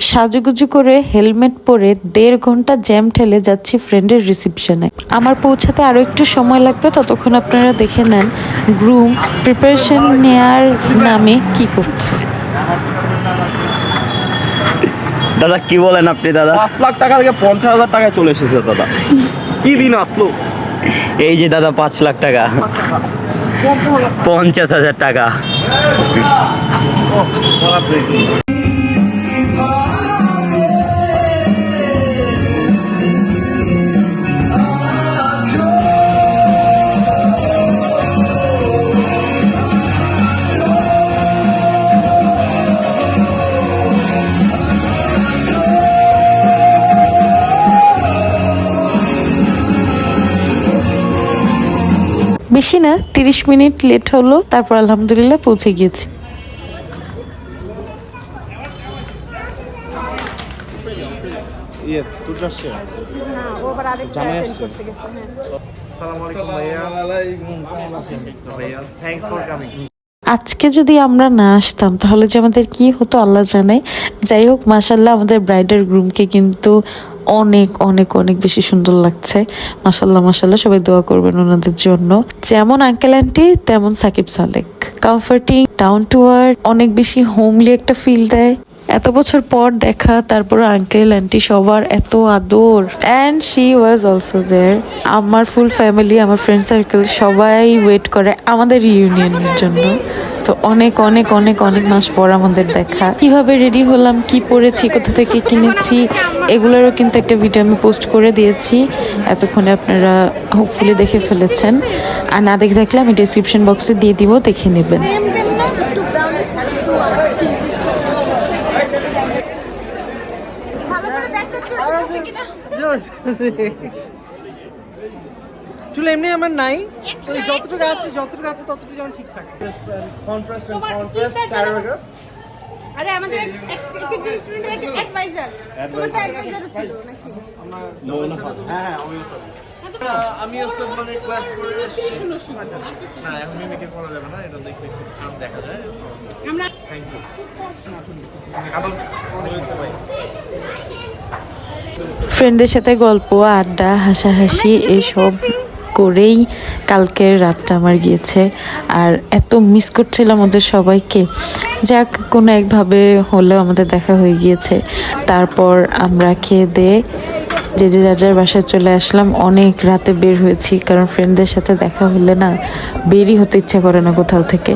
সাজুগুজু করে হেলমেট পরে 1.5 ঘন্টা জ্যাম ঠেলে যাচ্ছি ফ্রেন্ডের রিসেপশনে। আমার পৌঁছাতে আরও একটু সময় লাগবে, ততক্ষণ আপনারা দেখে নেন গ্রুম প্রিপারেশন নেয়ার নামে কি করছে। দাদা কি বলেন আপনি? দাদা 5 লাখ টাকা থেকে 50,000 টাকায় চলে এসেছে দাদা। কি দিন আসলো? এই যে দাদা 5 লাখ টাকা, 50,000 টাকা। বেশি না, 30 মিনিট লেট হলো, তারপর আলহামদুলিল্লাহ পৌঁছে গিয়েছি। আজকে যদি আমরা না আসতাম তাহলে যে আমাদের কি হতো আল্লাহ জানে। যাই হোক, মাশাল্লাহ আমাদের ব্রাইডাল গ্রুমকে কিন্তু অনেক অনেক অনেক বেশি সুন্দর লাগছে। মাশাল্লাহ মাশাল্লাহ, সবাই দোয়া করবেন ওনাদের জন্য। যেমন আঙ্কেল আন্টি তেমন সাকিব সালেক, কমফর্টিং, ডাউন টু আর্থ, অনেক বেশি হোমলি একটা ফিল দেয়। এত বছর পর দেখা, তারপর আঙ্কেল আন্টি সবার এত আদর। And she was also there. আমার ফুল ফ্যামিলি, আমার ফ্রেন্ড সার্কেল সবাই ওয়েট করে আমাদের রিইউনিয়নের জন্য। তো অনেক অনেক অনেক অনেক মাস পর আমাদের দেখা। কিভাবে রেডি হলাম, কি পরেছি, কোথা থেকে কিনেছি, এগুলোরও কিন্তু একটা ভিডিও আমি পোস্ট করে দিয়েছি। এতক্ষণে আপনারা হোপফুলি দেখে ফেলেছেন, আর না দেখে থাকলে আমি ডেসক্রিপশন বক্সে দিয়ে দিব, দেখে নেবেন। চুল এমনি আমার নাই, যতটুকু আছে ততটুকু যেমন ঠিক থাকে। Contrast paragraph. আরে আমাদের একটা স্টুডেন্টের একটা অ্যাডভাইজার, তোমার তো অ্যাডভাইজারও ছিল নাকি? হ্যাঁ আমি মানে ক্লাস করে না, এখন মেয়েকে পড়া যাবে না, এটা দেখতে খারাপ দেখা যায়। আমরা থ্যাংক ইউ। আবার ভাই ফ্রেন্ডদের সাথে গল্প, আড্ডা, হাসাহাসি এসব করেই কালকের রাতটা আমার গিয়েছে। আর এত মিস করছিলাম ওদের সবাইকে। যাক, কোনো একভাবে হলেও আমাদের দেখা হয়ে গিয়েছে। তারপর আমরা খেয়ে দিয়ে যে যার যার বাসায় চলে আসলাম। অনেক রাতে বের হয়েছি, কারণ ফ্রেন্ডদের সাথে দেখা হলে না বেরই হতে ইচ্ছা করে না কোথাও থেকে।